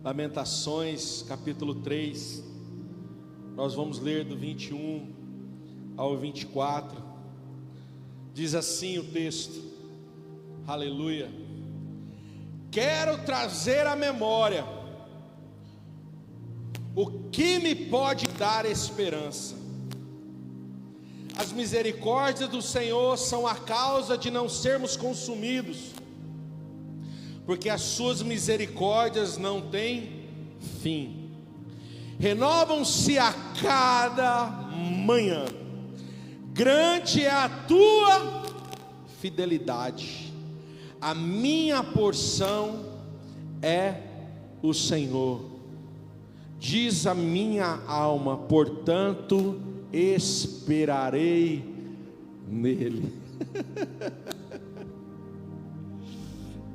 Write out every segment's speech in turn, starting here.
Lamentações, capítulo 3, nós vamos ler do 21 ao 24, diz assim o texto, aleluia: quero trazer à memória o que me pode dar esperança. As misericórdias do Senhor são a causa de não sermos consumidos, porque as suas misericórdias não têm fim, renovam-se a cada manhã. Grande é a tua fidelidade, a minha porção é o Senhor. Diz a minha alma, portanto esperarei nele.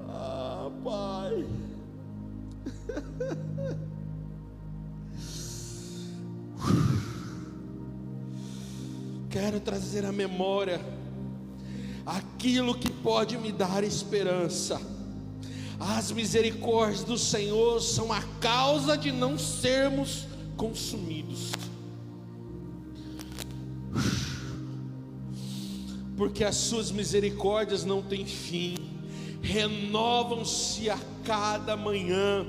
Ah, Pai. Quero trazer à memória aquilo que pode me dar esperança. As misericórdias do Senhor são a causa de não sermos consumidos, porque as suas misericórdias não têm fim, renovam-se a cada manhã.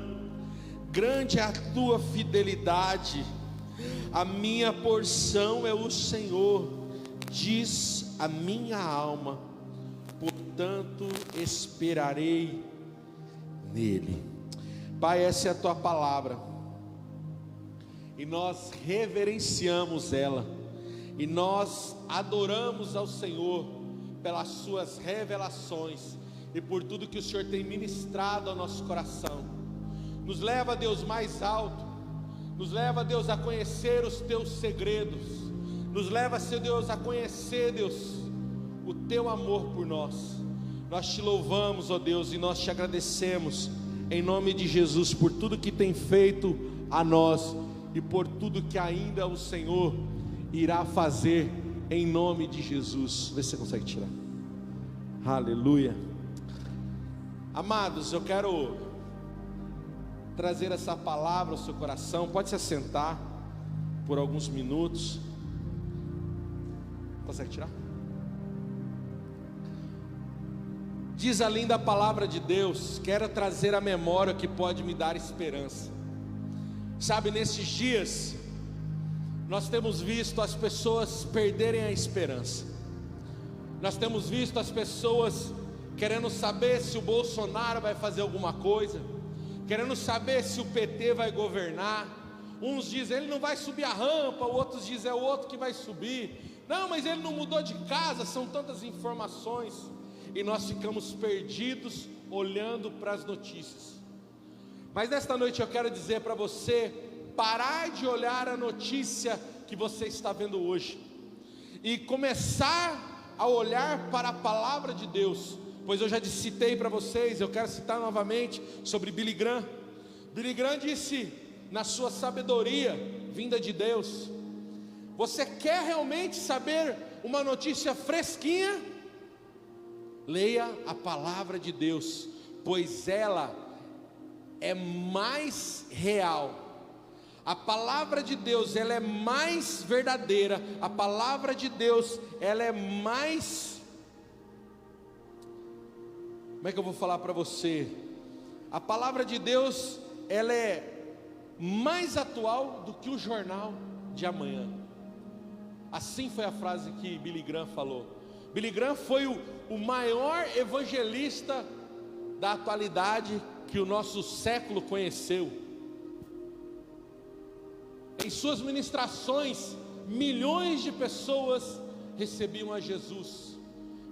Grande é a tua fidelidade, a minha porção é o Senhor, diz a minha alma, portanto esperarei nele. Pai, essa é a tua palavra, e nós reverenciamos ela, e nós adoramos ao Senhor pelas suas revelações, e por tudo que o Senhor tem ministrado ao nosso coração. Nos leva, Deus, mais alto, nos leva, Deus, a conhecer os teus segredos, nos leva, Senhor Deus, a conhecer, Deus, o teu amor por nós. Nós te louvamos, ó Deus, e nós te agradecemos, em nome de Jesus, por tudo que tem feito a nós, e por tudo que ainda o Senhor irá fazer, em nome de Jesus. Vê se você consegue tirar. Aleluia. Amados, eu quero trazer essa palavra ao seu coração. Pode se assentar por alguns minutos. Consegue tirar? Diz a linda palavra de Deus: quero trazer à memória o que pode me dar esperança. Sabe, nesses dias nós temos visto as pessoas perderem a esperança. Nós temos visto as pessoas querendo saber se o Bolsonaro vai fazer alguma coisa, querendo saber se o PT vai governar. Uns dizem ele não vai subir a rampa, outros dizem é o outro que vai subir. Não, mas ele não mudou de casa. São tantas informações, e nós ficamos perdidos olhando para as notícias. Mas nesta noite eu quero dizer para você: parar de olhar a notícia que você está vendo hoje e começar a olhar para a palavra de Deus. Pois eu já citei para vocês, eu quero citar novamente sobre Billy Graham. Billy Graham disse, na sua sabedoria vinda de Deus: você quer realmente saber uma notícia fresquinha? Leia a palavra de Deus, pois ela é mais real. A palavra de Deus, ela é mais verdadeira. A palavra de Deus, ela é mais... Como é que eu vou falar para você? A palavra de Deus, ela é mais atual do que o jornal de amanhã. Assim foi a frase que Billy Graham falou. Billy Graham foi o maior evangelista da atualidade que o nosso século conheceu. Em suas ministrações, milhões de pessoas recebiam a Jesus.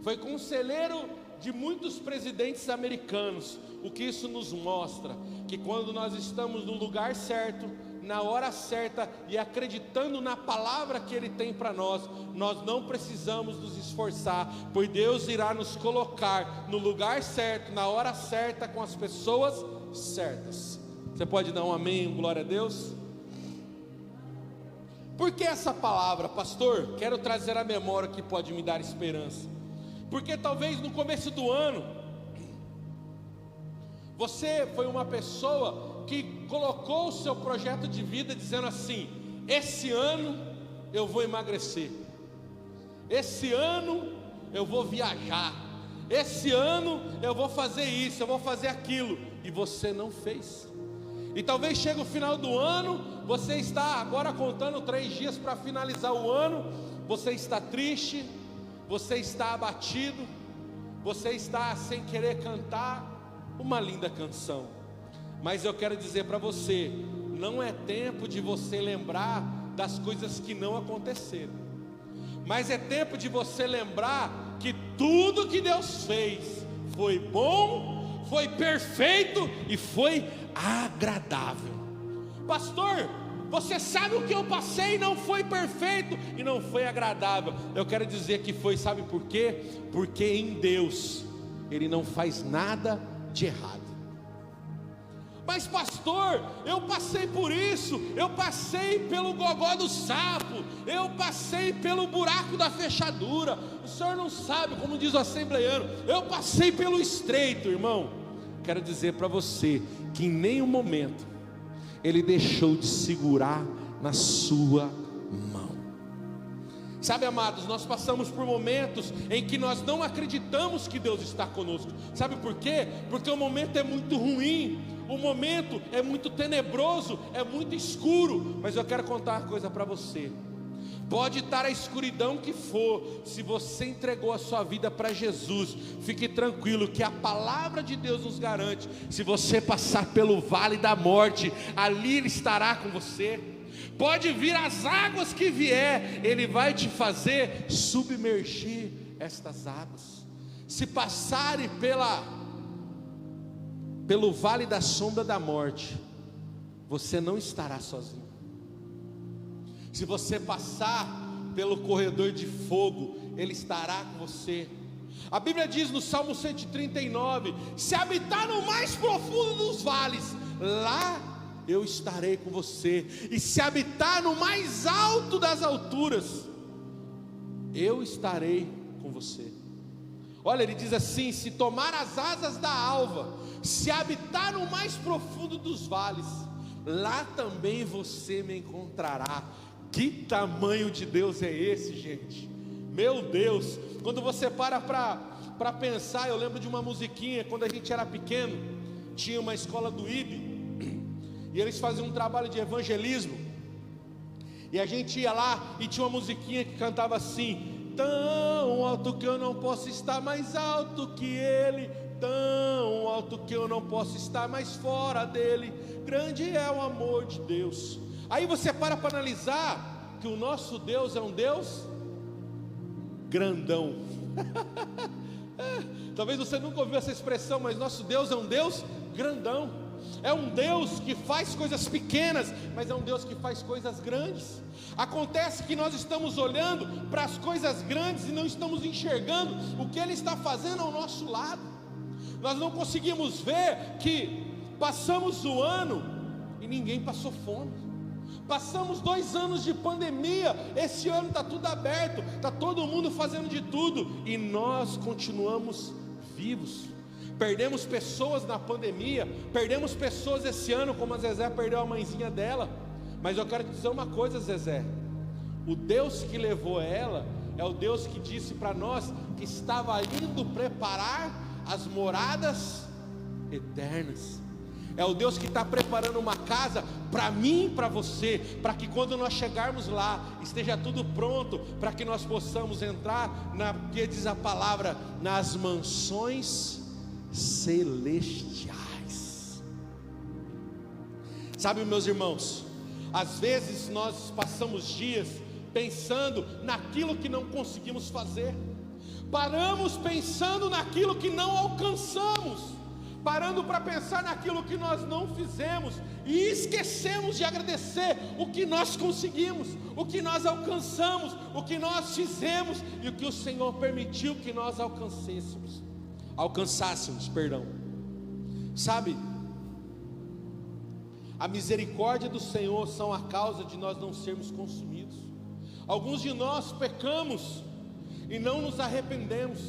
Foi conselheiro de muitos presidentes americanos. O que isso nos mostra? Que quando nós estamos no lugar certo, na hora certa e acreditando na palavra que Ele tem para nós, nós não precisamos nos esforçar, pois Deus irá nos colocar no lugar certo, na hora certa, com as pessoas certas. Você pode dar um amém, um glória a Deus? Por que essa palavra, pastor? Quero trazer à memória que pode me dar esperança. Porque talvez no começo do ano você foi uma pessoa que colocou o seu projeto de vida dizendo assim: esse ano eu vou emagrecer, esse ano eu vou viajar, esse ano eu vou fazer isso, eu vou fazer aquilo, e você não fez. E talvez chegue o final do ano, você está agora contando 3 dias para finalizar o ano, você está triste, você está abatido, você está sem querer cantar uma linda canção. Mas eu quero dizer para você, não é tempo de você lembrar das coisas que não aconteceram, mas é tempo de você lembrar que tudo que Deus fez foi bom, foi perfeito e foi agradável. Pastor, você sabe o que eu passei, não foi perfeito e não foi agradável. Eu quero dizer que foi, sabe por quê? Porque em Deus Ele não faz nada de errado. Mas pastor, eu passei por isso, eu passei pelo gogó do sapo, eu passei pelo buraco da fechadura. O senhor não sabe, como diz o assembleiano, eu passei pelo estreito, irmão. Quero dizer para você que em nenhum momento Ele deixou de segurar na sua mão. Sabe, amados, nós passamos por momentos em que nós não acreditamos que Deus está conosco. Sabe por quê? Porque o momento é muito ruim, o momento é muito tenebroso, é muito escuro. Mas eu quero contar uma coisa para você. Pode estar a escuridão que for, se você entregou a sua vida para Jesus, fique tranquilo que a palavra de Deus nos garante, se você passar pelo vale da morte, ali Ele estará com você. Pode vir as águas que vier, Ele vai te fazer submergir estas águas. Se passarem pelo vale da sombra da morte, você não estará sozinho. Se você passar pelo corredor de fogo, Ele estará com você. A Bíblia diz no Salmo 139: se habitar no mais profundo dos vales, lá eu estarei com você. E se habitar no mais alto das alturas, eu estarei com você. Olha, ele diz assim: se tomar as asas da alva, se habitar no mais profundo dos vales, lá também você me encontrará. Que tamanho de Deus é esse, gente? Meu Deus, quando você para pensar, eu lembro de uma musiquinha, quando a gente era pequeno, tinha uma escola do IB, e eles faziam um trabalho de evangelismo, e a gente ia lá, e tinha uma musiquinha que cantava assim: tão alto que eu não posso estar mais alto que Ele, tão alto que eu não posso estar mais fora dEle, grande é o amor de Deus. Aí você para analisar que o nosso Deus é um Deus grandão. Talvez você nunca ouviu essa expressão, mas nosso Deus é um Deus grandão. É um Deus que faz coisas pequenas, mas é um Deus que faz coisas grandes. Acontece que nós estamos olhando para as coisas grandes e não estamos enxergando o que Ele está fazendo ao nosso lado. Nós não conseguimos ver que passamos o ano e ninguém passou fome. Passamos 2 anos de pandemia, esse ano está tudo aberto, está todo mundo fazendo de tudo, e nós continuamos vivos. Perdemos pessoas na pandemia, perdemos pessoas esse ano, como a Zezé perdeu a mãezinha dela. Mas eu quero te dizer uma coisa, Zezé: o Deus que levou ela é o Deus que disse para nós que estava indo preparar as moradas eternas. É o Deus que está preparando uma casa para mim e para você, para que quando nós chegarmos lá, esteja tudo pronto, para que nós possamos entrar, que diz a palavra, nas mansões celestiais. Sabe, meus irmãos, às vezes nós passamos dias pensando naquilo que não conseguimos fazer, paramos pensando naquilo que não alcançamos, parando para pensar naquilo que nós não fizemos, e esquecemos de agradecer o que nós conseguimos, o que nós alcançamos, o que nós fizemos, e o que o Senhor permitiu que nós alcançássemos. Sabe, a misericórdia do Senhor são a causa de nós não sermos consumidos. Alguns de nós pecamos e não nos arrependemos.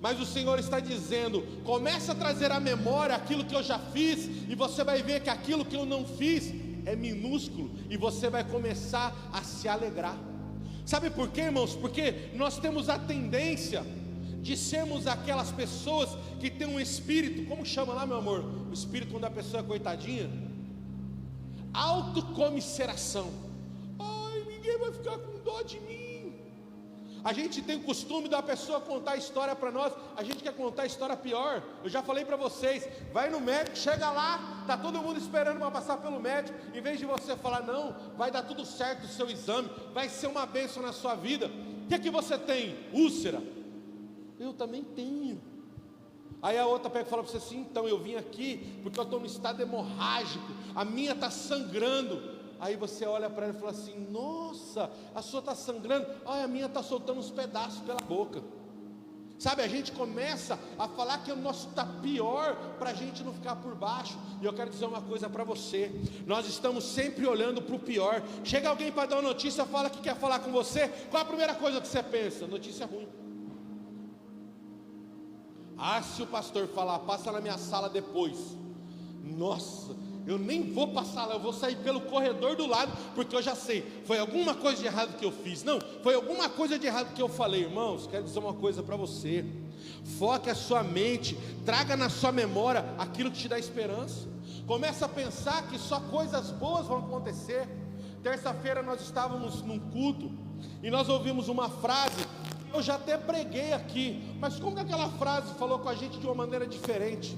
Mas o Senhor está dizendo: começa a trazer à memória aquilo que eu já fiz, e você vai ver que aquilo que eu não fiz é minúsculo, e você vai começar a se alegrar. Sabe por quê, irmãos? Porque nós temos a tendência de sermos aquelas pessoas que têm um espírito, como chama lá, meu amor? O espírito quando a pessoa é coitadinha? Autocomisseração. Ai, ninguém vai ficar com dó de mim. A gente tem o costume da pessoa contar a história para nós, a gente quer contar a história pior. Eu já falei para vocês, vai no médico, chega lá, está todo mundo esperando para passar pelo médico. Em vez de você falar: não, vai dar tudo certo o seu exame, vai ser uma bênção na sua vida. O que é que você tem? Úlcera? Eu também tenho. Aí a outra pega e fala para você assim: então, eu vim aqui porque eu estou no estado hemorrágico, a minha está sangrando. Aí você olha para ela e fala assim: nossa, a sua está sangrando, ai, a minha está soltando uns pedaços pela boca. Sabe, a gente começa a falar que o nosso está pior, para a gente não ficar por baixo. E eu quero dizer uma coisa para você: nós estamos sempre olhando para o pior. Chega alguém para dar uma notícia, fala que quer falar com você, qual a primeira coisa que você pensa? Notícia ruim. Ah, se o pastor falar, passa na minha sala depois, nossa, eu nem vou passar lá, eu vou sair pelo corredor do lado, porque eu já sei, foi alguma coisa de errado que eu fiz. Não, foi alguma coisa de errado que eu falei. Irmãos, quero dizer uma coisa para você: foque a sua mente, traga na sua memória aquilo que te dá esperança. Começa a pensar que só coisas boas vão acontecer. Terça-feira nós estávamos num culto, e nós ouvimos uma frase, eu já até preguei aqui, mas como que aquela frase falou com a gente de uma maneira diferente?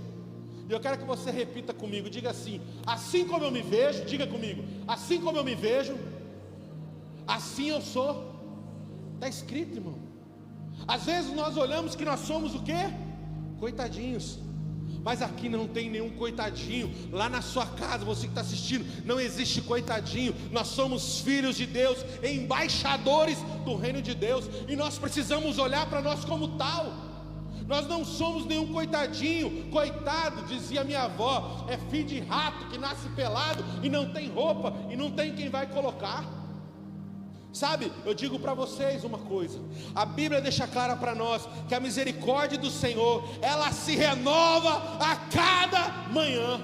E eu quero que você repita comigo, diga assim: assim como eu me vejo, diga comigo, assim como eu me vejo, assim eu sou. Está escrito, irmão. Às vezes nós olhamos que nós somos o quê? Coitadinhos. Mas aqui não tem nenhum coitadinho. Lá na sua casa, você que está assistindo, não existe coitadinho. Nós somos filhos de Deus, embaixadores do reino de Deus, e nós precisamos olhar para nós como tal. Nós não somos nenhum coitadinho. Coitado, dizia minha avó, é filho de rato que nasce pelado e não tem roupa e não tem quem vai colocar. Sabe, eu digo para vocês uma coisa: a Bíblia deixa clara para nós que a misericórdia do Senhor, ela se renova a cada manhã.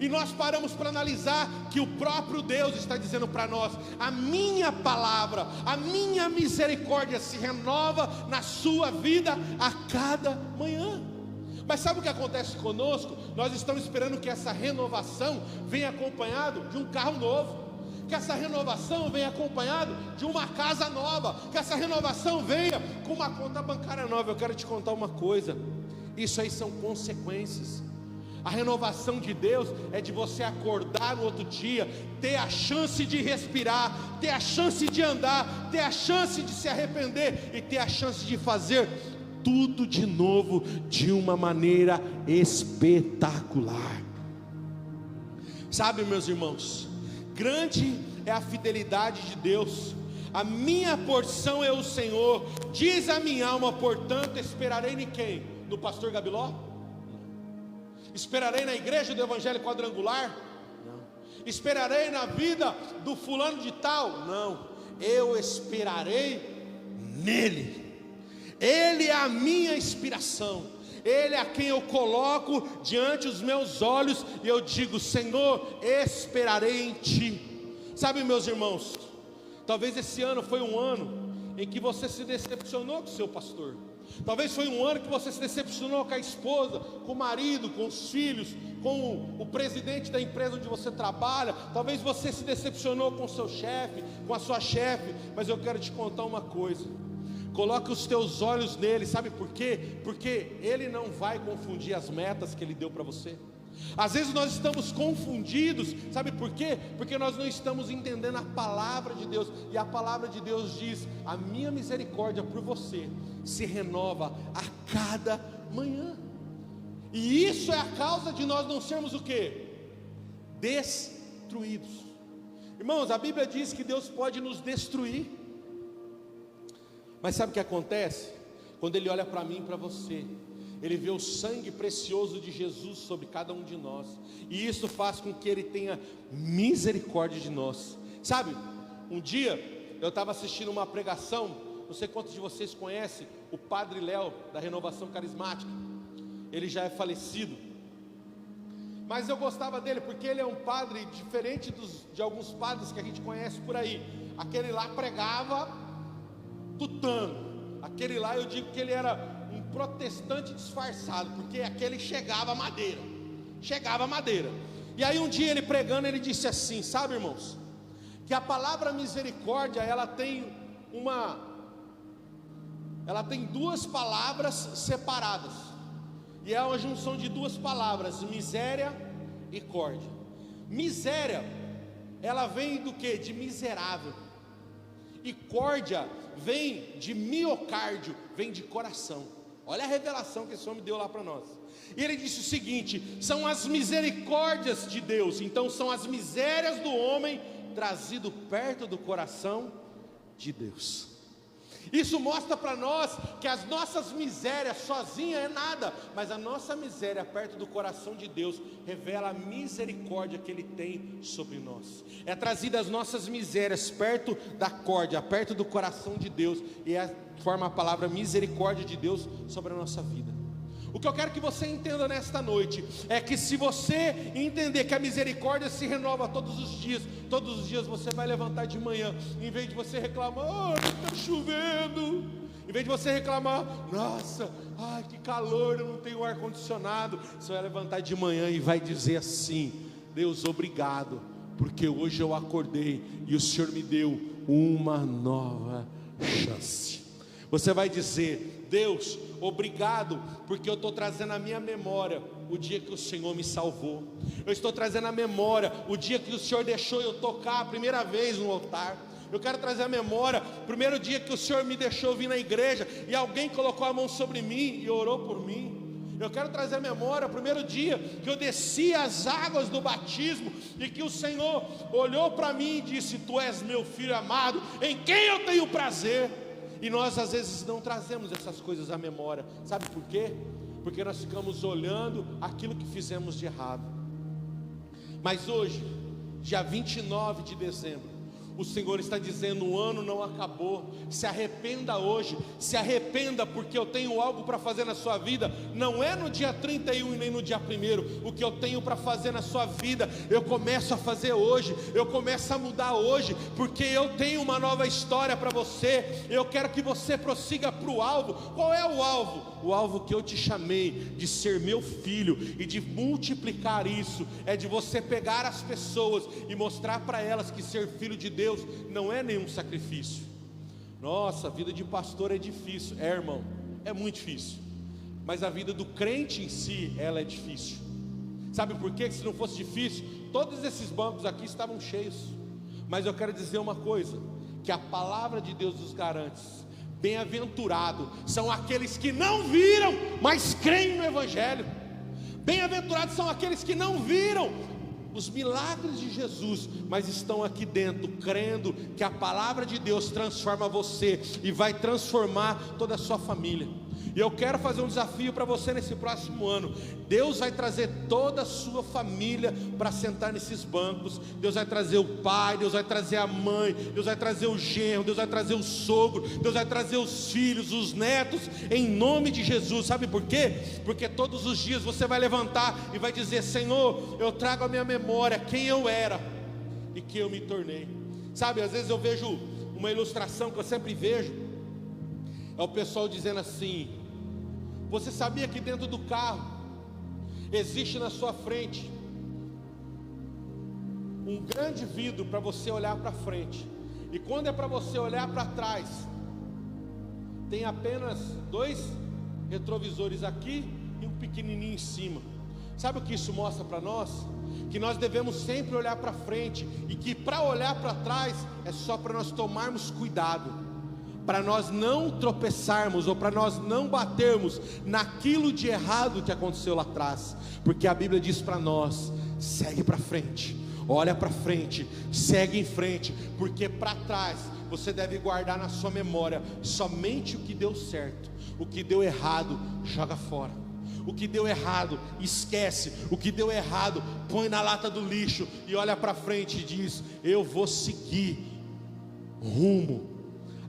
E nós paramos para analisar que o próprio Deus está dizendo para nós: a minha palavra, a minha misericórdia se renova na sua vida a cada manhã. Mas sabe o que acontece conosco? Nós estamos esperando que essa renovação venha acompanhado de um carro novo, que essa renovação venha acompanhado de uma casa nova, que essa renovação venha com uma conta bancária nova. Eu quero te contar uma coisa: isso aí são consequências. A renovação de Deus é de você acordar no outro dia, ter a chance de respirar, ter a chance de andar, ter a chance de se arrepender e ter a chance de fazer tudo de novo de uma maneira espetacular. Sabe, meus irmãos, grande é a fidelidade de Deus. A minha porção é o Senhor, diz a minha alma, portanto esperarei em quem? No pastor Gabiló? Esperarei na igreja do Evangelho Quadrangular? Não. Esperarei na vida do fulano de tal? Não. Eu esperarei nele. Ele é a minha inspiração. Ele é a quem eu coloco diante dos meus olhos e eu digo: Senhor, esperarei em ti. Sabe, meus irmãos, talvez esse ano foi um ano em que você se decepcionou com o seu pastor. Talvez foi um ano que você se decepcionou com a esposa, com o marido, com os filhos, com o presidente da empresa onde você trabalha. Talvez você se decepcionou com o seu chefe, com a sua chefe. Mas eu quero te contar uma coisa: coloque os teus olhos nele. Sabe por quê? Porque ele não vai confundir as metas que ele deu para você. Às vezes nós estamos confundidos, sabe por quê? Porque nós não estamos entendendo a palavra de Deus. E a palavra de Deus diz: a minha misericórdia por você se renova a cada manhã. E isso é a causa de nós não sermos o quê? Destruídos. Irmãos, a Bíblia diz que Deus pode nos destruir. Mas sabe o que acontece? Quando Ele olha para mim e para você, Ele vê o sangue precioso de Jesus sobre cada um de nós, e isso faz com que Ele tenha misericórdia de nós. Sabe, um dia eu estava assistindo uma pregação não sei quantos de vocês conhecem o Padre Léo, da Renovação Carismática. Ele já é falecido, mas eu gostava dele porque ele é um padre diferente de alguns padres que a gente conhece por aí. Aquele lá pregava tutano, aquele lá eu digo que ele era um protestante disfarçado, porque aquele chegava madeira. E aí um dia ele pregando, ele disse assim: sabe, irmãos, que a palavra misericórdia, ela tem duas palavras separadas, e é uma junção de duas palavras, miséria e córdia. Miséria, ela vem do que? De miserável. E córdia vem de miocárdio, vem de coração. Olha a revelação que esse homem deu lá para nós. E ele disse o seguinte: são as misericórdias de Deus, então são as misérias do homem trazido perto do coração de Deus. Isso mostra para nós que as nossas misérias sozinhas é nada, mas a nossa miséria perto do coração de Deus revela a misericórdia que Ele tem sobre nós. É trazida as nossas misérias perto da córdia, perto do coração de Deus, e forma a palavra misericórdia de Deus sobre a nossa vida. O que eu quero que você entenda nesta noite é que se você entender que a misericórdia se renova todos os dias você vai levantar de manhã, em vez de você reclamar: está chovendo, em vez de você reclamar: nossa, ai que calor, eu não tenho ar condicionado, você vai levantar de manhã e vai dizer assim: Deus, obrigado, porque hoje eu acordei e o Senhor me deu uma nova chance. Você vai dizer: Deus, obrigado, porque eu estou trazendo à minha memória o dia que o Senhor me salvou. Eu estou trazendo à memória o dia que o Senhor deixou eu tocar a primeira vez no altar. Eu quero trazer à memória o primeiro dia que o Senhor me deixou vir na igreja e alguém colocou a mão sobre mim e orou por mim. Eu quero trazer à memória o primeiro dia que eu desci as águas do batismo e que o Senhor olhou para mim e disse: tu és meu filho amado, em quem eu tenho prazer. E nós às vezes não trazemos essas coisas à memória. Sabe por quê? Porque nós ficamos olhando aquilo que fizemos de errado. Mas hoje, dia 29 de dezembro, o Senhor está dizendo: o ano não acabou. Se arrependa hoje, se arrependa, porque eu tenho algo para fazer na sua vida. Não é no dia 31 e nem no dia 1º. O que eu tenho para fazer na sua vida, eu começo a fazer hoje. Eu começo a mudar hoje, porque eu tenho uma nova história para você. Eu quero que você prossiga para o alvo. Qual é o alvo? O alvo que eu te chamei de ser meu filho e de multiplicar isso, é de você pegar as pessoas e mostrar para elas que ser filho de Deus não é nenhum sacrifício. Nossa, a vida de pastor é difícil. É, irmão, é muito difícil. Mas a vida do crente em si, ela é difícil. Sabe por quê? Que se não fosse difícil, todos esses bancos aqui estavam cheios. Mas eu quero dizer uma coisa, que a palavra de Deus nos garante: bem-aventurados são aqueles que não viram, mas creem no Evangelho. Bem-aventurados são aqueles que não viram os milagres de Jesus, mas estão aqui dentro, crendo que a palavra de Deus transforma você e vai transformar toda a sua família. E eu quero fazer um desafio para você nesse próximo ano. Deus vai trazer toda a sua família para sentar nesses bancos. Deus vai trazer o pai, Deus vai trazer a mãe, Deus vai trazer o genro, Deus vai trazer o sogro, Deus vai trazer os filhos, os netos, em nome de Jesus. Sabe por quê? Porque todos os dias você vai levantar e vai dizer: Senhor, eu trago à minha memória quem eu era e quem eu me tornei. Sabe, às vezes eu vejo uma ilustração que eu sempre vejo, é o pessoal dizendo assim: você sabia que dentro do carro existe na sua frente um grande vidro para você olhar para frente, e quando é para você olhar para trás, tem apenas 2 retrovisores aqui e um pequenininho em cima. Sabe o que isso mostra para nós? Que nós devemos sempre olhar para frente, e que para olhar para trás é só para nós tomarmos cuidado, para nós não tropeçarmos, ou para nós não batermos naquilo de errado que aconteceu lá atrás. Porque a Bíblia diz para nós: segue para frente, olha para frente, segue em frente, porque para trás você deve guardar na sua memória somente o que deu certo. O que deu errado, joga fora. O que deu errado, esquece. O que deu errado, põe na lata do lixo e olha para frente e diz: eu vou seguir rumo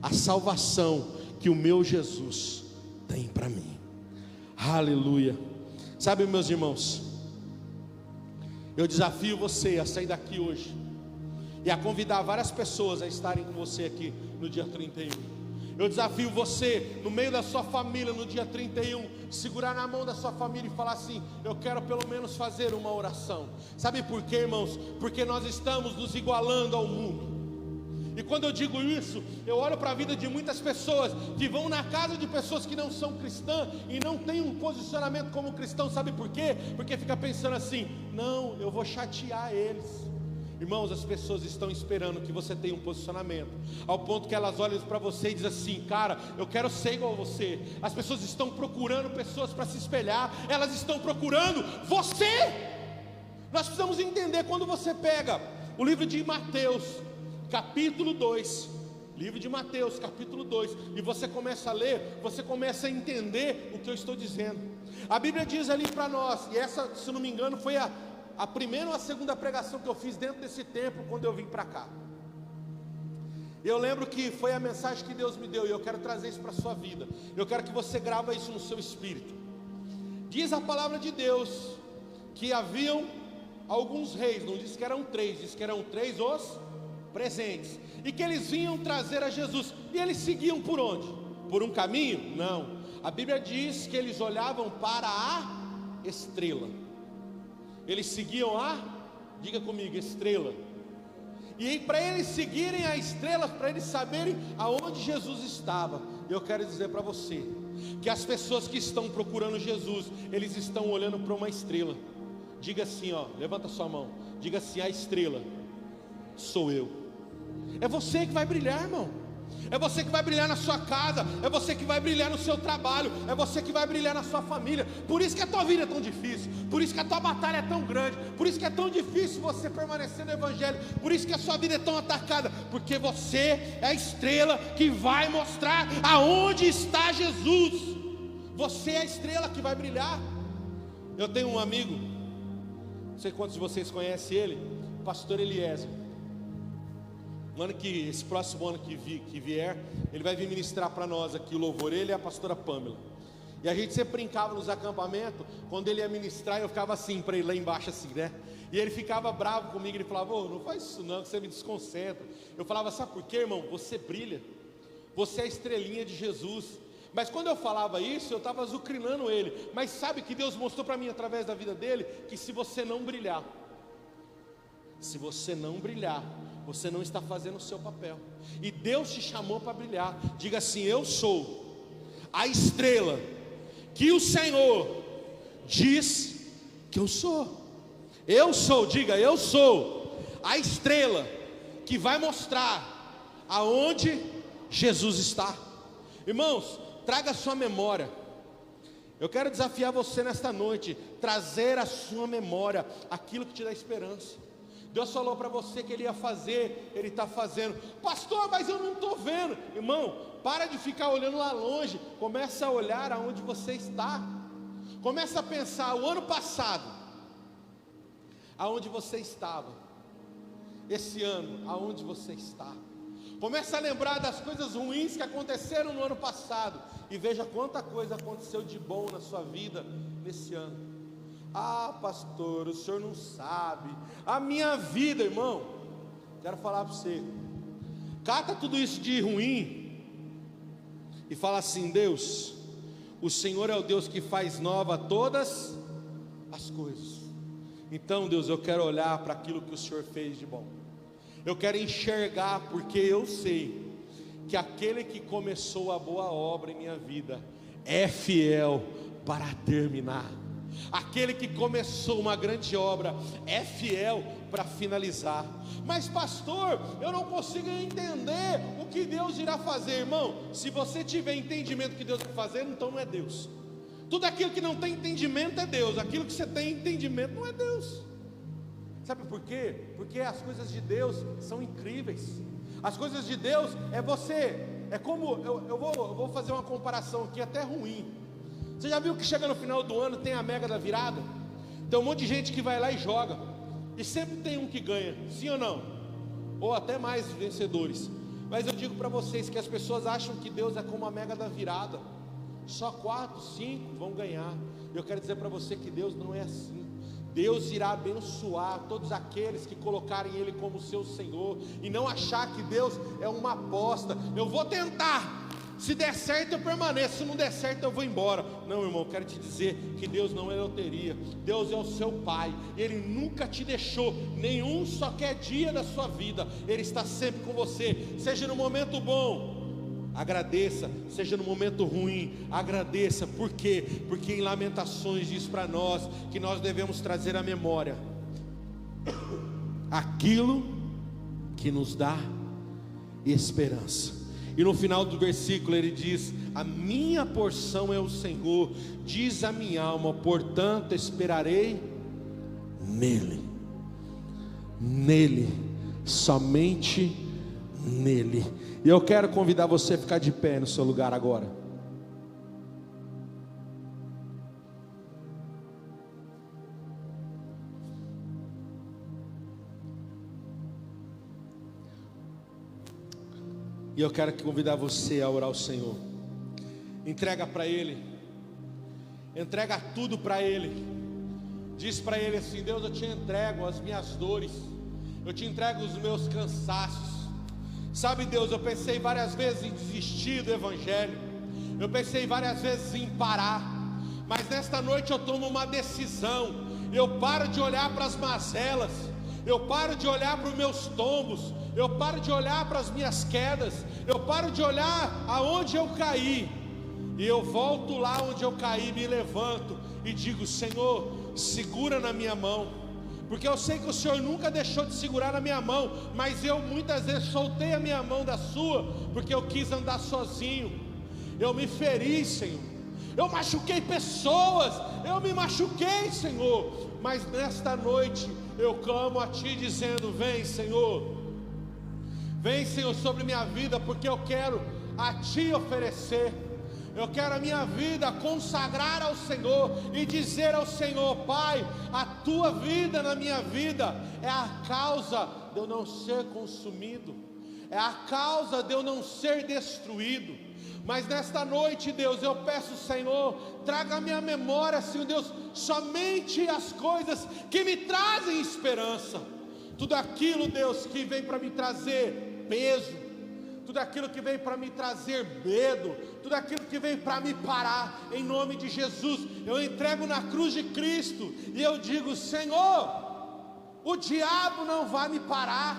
a salvação que o meu Jesus tem para mim. Aleluia. Sabe, meus irmãos, eu desafio você a sair daqui hoje e a convidar várias pessoas a estarem com você aqui no dia 31. Eu desafio você, no meio da sua família, no dia 31, segurar na mão da sua família e falar assim: eu quero pelo menos fazer uma oração. Sabe por quê, irmãos? Porque nós estamos nos igualando ao mundo. E quando eu digo isso, eu olho para a vida de muitas pessoas que vão na casa de pessoas que não são cristãs e não têm um posicionamento como cristão. Sabe por quê? Porque fica pensando assim: não, eu vou chatear eles. Irmãos, as pessoas estão esperando que você tenha um posicionamento, ao ponto que elas olham para você e dizem assim: cara, eu quero ser igual a você. As pessoas estão procurando pessoas para se espelhar, elas estão procurando você. Nós precisamos entender. Quando você pega o livro de Mateus, capítulo 2, livro de Mateus, capítulo 2, e você começa a ler, você começa a entender o que eu estou dizendo. A Bíblia diz ali para nós, e essa, se não me engano, foi a primeira ou a segunda pregação que eu fiz dentro desse templo, quando eu vim para cá. Eu lembro que foi a mensagem que Deus me deu, e eu quero trazer isso para a sua vida. Eu quero que você grave isso no seu espírito. Diz a palavra de Deus que haviam alguns reis, não diz que eram três, diz que eram três os presentes, e que eles vinham trazer a Jesus. E eles seguiam por onde? Por um caminho? Não. A Bíblia diz que eles olhavam para a estrela. Eles seguiam diga comigo, estrela. E para eles seguirem a estrela, para eles saberem aonde Jesus estava, eu quero dizer para você que as pessoas que estão procurando Jesus, eles estão olhando para uma estrela. Diga assim, levanta sua mão, diga assim: a estrela sou eu. É você que vai brilhar, irmão. É você que vai brilhar na sua casa, é você que vai brilhar no seu trabalho, é você que vai brilhar na sua família. Por isso que a tua vida é tão difícil, por isso que a tua batalha é tão grande, por isso que é tão difícil você permanecer no Evangelho, por isso que a sua vida é tão atacada, porque você é a estrela que vai mostrar aonde está Jesus. Você é a estrela que vai brilhar. Eu tenho um amigo, não sei quantos de vocês conhecem ele, o pastor Eliezer. Esse próximo ano que vier, ele vai vir ministrar para nós aqui o louvor, ele e a pastora Pâmela. E a gente sempre brincava nos acampamentos, quando ele ia ministrar, eu ficava assim para ele lá embaixo assim, né? E ele ficava bravo comigo, ele falava: não faz isso não, que você me desconcentra. Eu falava: sabe por quê, irmão? Você brilha, você é a estrelinha de Jesus. Mas quando eu falava isso, eu estava azucrinando ele. Mas sabe que Deus mostrou para mim através da vida dele, que se você não brilhar, você não está fazendo o seu papel. E Deus te chamou para brilhar. Diga assim: eu sou a estrela que o Senhor diz que eu sou. Eu sou, diga, eu sou a estrela que vai mostrar aonde Jesus está. Irmãos, traga a sua memória. Eu quero desafiar você nesta noite, trazer à sua memória aquilo que te dá esperança. Deus falou para você que Ele ia fazer, Ele está fazendo. Pastor, mas eu não estou vendo. Irmão, para de ficar olhando lá longe, começa a olhar aonde você está. Começa a pensar, o ano passado, aonde você estava. Esse ano, aonde você está. Começa a lembrar das coisas ruins que aconteceram no ano passado, e veja quanta coisa aconteceu de bom na sua vida nesse ano. Ah, pastor, o senhor não sabe. A minha vida, irmão, quero falar para você. Cata tudo isso de ruim e fala assim: Deus, o Senhor é o Deus que faz nova todas as coisas. Então, Deus, eu quero olhar para aquilo que o Senhor fez de bom. Eu quero enxergar, porque eu sei que aquele que começou a boa obra em minha vida é fiel para terminar. Aquele que começou uma grande obra é fiel para finalizar. Mas pastor, eu não consigo entender o que Deus irá fazer. Irmão, se você tiver entendimento do que Deus vai fazer, então não é Deus. Tudo aquilo que não tem entendimento é Deus. Aquilo que você tem entendimento não é Deus. Sabe por quê? Porque as coisas de Deus são incríveis. As coisas de Deus é como, eu vou fazer uma comparação aqui até ruim. Você já viu que chega no final do ano, tem a mega da virada? Tem um monte de gente que vai lá e joga, e sempre tem um que ganha, sim ou não? Ou até mais vencedores. Mas eu digo para vocês que as pessoas acham que Deus é como a mega da virada, só 4, 5 vão ganhar. Eu quero dizer para você que Deus não é assim. Deus irá abençoar todos aqueles que colocarem Ele como seu Senhor, e não achar que Deus é uma aposta. Eu vou tentar, se der certo eu permaneço, se não der certo eu vou embora. Não, irmão, quero te dizer que Deus não é loteria. Deus é o seu Pai, Ele nunca te deixou nenhum só quer dia da sua vida. Ele está sempre com você, seja no momento bom, agradeça, seja no momento ruim, agradeça. Por quê? Porque em Lamentações diz para nós que nós devemos trazer à memória aquilo que nos dá esperança. E no final do versículo ele diz: a minha porção é o Senhor, diz a minha alma, portanto esperarei nele. Nele, somente nele. E eu quero convidar você a ficar de pé no seu lugar agora. E eu quero convidar você a orar ao Senhor. Entrega para Ele, entrega tudo para Ele. Diz para Ele assim: Deus, eu te entrego as minhas dores, eu te entrego os meus cansaços. Sabe, Deus, eu pensei várias vezes em desistir do Evangelho, eu pensei várias vezes em parar, mas nesta noite eu tomo uma decisão. Eu paro de olhar para as mazelas, eu paro de olhar para os meus tombos, eu paro de olhar para as minhas quedas, eu paro de olhar aonde eu caí, e eu volto lá onde eu caí, me levanto e digo: Senhor, segura na minha mão. Porque eu sei que o Senhor nunca deixou de segurar na minha mão, mas eu muitas vezes soltei a minha mão da sua, porque eu quis andar sozinho. Eu me feri, Senhor, eu machuquei pessoas, eu me machuquei, Senhor. Mas nesta noite eu clamo a Ti dizendo: vem, Senhor, vem, Senhor, sobre minha vida, porque eu quero a Ti oferecer. Eu quero a minha vida consagrar ao Senhor e dizer ao Senhor: Pai, a Tua vida na minha vida é a causa de eu não ser consumido, é a causa de eu não ser destruído. Mas nesta noite, Deus, eu peço, Senhor, traga à minha memória, Senhor Deus, somente as coisas que me trazem esperança. Tudo aquilo, Deus, que vem para me trazer peso, tudo aquilo que vem para me trazer medo, tudo aquilo que vem para me parar, em nome de Jesus, eu entrego na cruz de Cristo, e eu digo: Senhor, o diabo não vai me parar,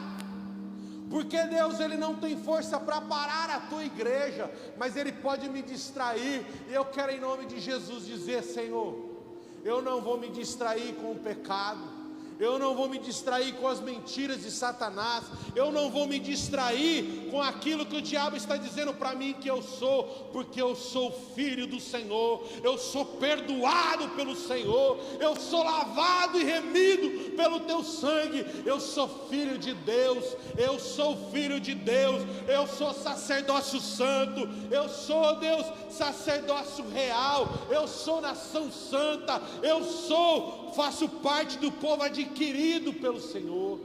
porque Deus, Ele não tem força para parar a Tua igreja, mas Ele pode me distrair, e eu quero em nome de Jesus dizer: Senhor, eu não vou me distrair com o pecado, eu não vou me distrair com as mentiras de Satanás, eu não vou me distrair com aquilo que o diabo está dizendo para mim que eu sou, porque eu sou filho do Senhor, eu sou perdoado pelo Senhor, eu sou lavado e remido pelo Teu sangue, eu sou filho de Deus, eu sou filho de Deus, eu sou sacerdócio santo, eu sou, Deus, sacerdócio real, eu sou nação santa, eu faço parte do povo adquirido pelo Senhor.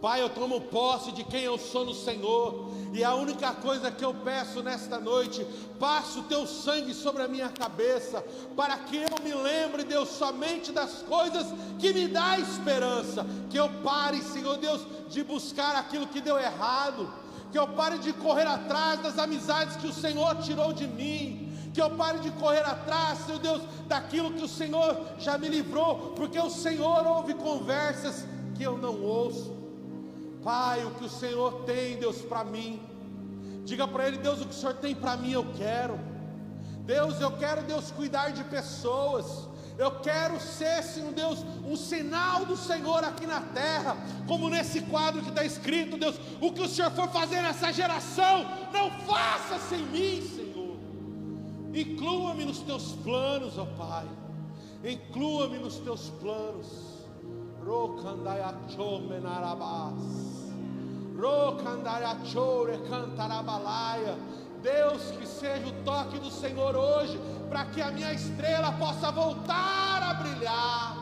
Pai, eu tomo posse de quem eu sou no Senhor, e a única coisa que eu peço nesta noite: passa o Teu sangue sobre a minha cabeça, para que eu me lembre, Deus, somente das coisas que me dá esperança, que eu pare, Senhor Deus, de buscar aquilo que deu errado, que eu pare de correr atrás das amizades que o Senhor tirou de mim, que eu pare de correr atrás, Senhor Deus, daquilo que o Senhor já me livrou, porque o Senhor ouve conversas que eu não ouço. Pai, o que o Senhor tem, Deus, para mim, diga para Ele: Deus, o que o Senhor tem para mim eu quero. Deus, eu quero, Deus, cuidar de pessoas, eu quero ser, Senhor Deus, um sinal do Senhor aqui na terra, como nesse quadro que está escrito: Deus, o que o Senhor for fazer nessa geração, não faça sem mim, Senhor. Inclua-me nos Teus planos, ó Pai, inclua-me nos Teus planos. Deus, que seja o toque do Senhor hoje, para que a minha estrela possa voltar a brilhar.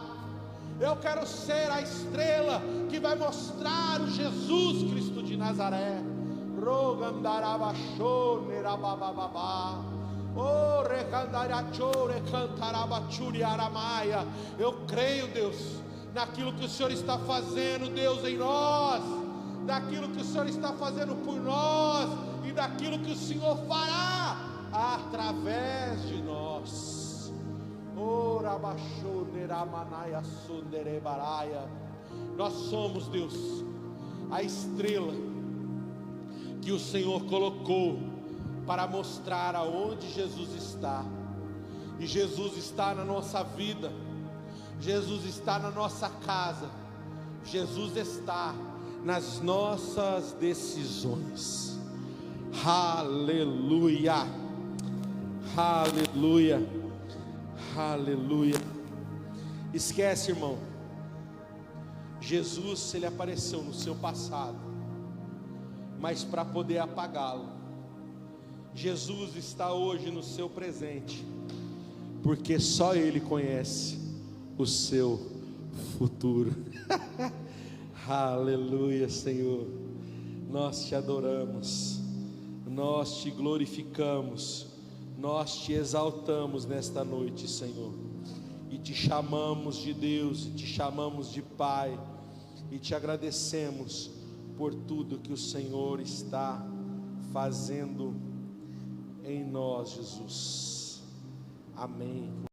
Eu quero ser a estrela que vai mostrar o Jesus Cristo de Nazaré. rogandarabachone rabababá. Oh, recandariachore cantarabachuri aramaia. Eu creio, Deus, naquilo que o Senhor está fazendo, Deus, em nós, naquilo que o Senhor está fazendo por nós e daquilo que o Senhor fará através de nós. Oh, rabachone ramanaia sunderebaraia. Nós somos, Deus, a estrela que o Senhor colocou para mostrar aonde Jesus está. E Jesus está na nossa vida, Jesus está na nossa casa, Jesus está nas nossas decisões. Aleluia, aleluia, aleluia. Esquece, irmão, Jesus, ele apareceu no seu passado, mas para poder apagá-lo. Jesus está hoje no seu presente, porque só Ele conhece o seu futuro. Aleluia, Senhor. Nós te adoramos, nós te glorificamos, nós te exaltamos nesta noite, Senhor, e te chamamos de Deus, e te chamamos de Pai, e te agradecemos por tudo que o Senhor está fazendo em nós, Jesus. Amém.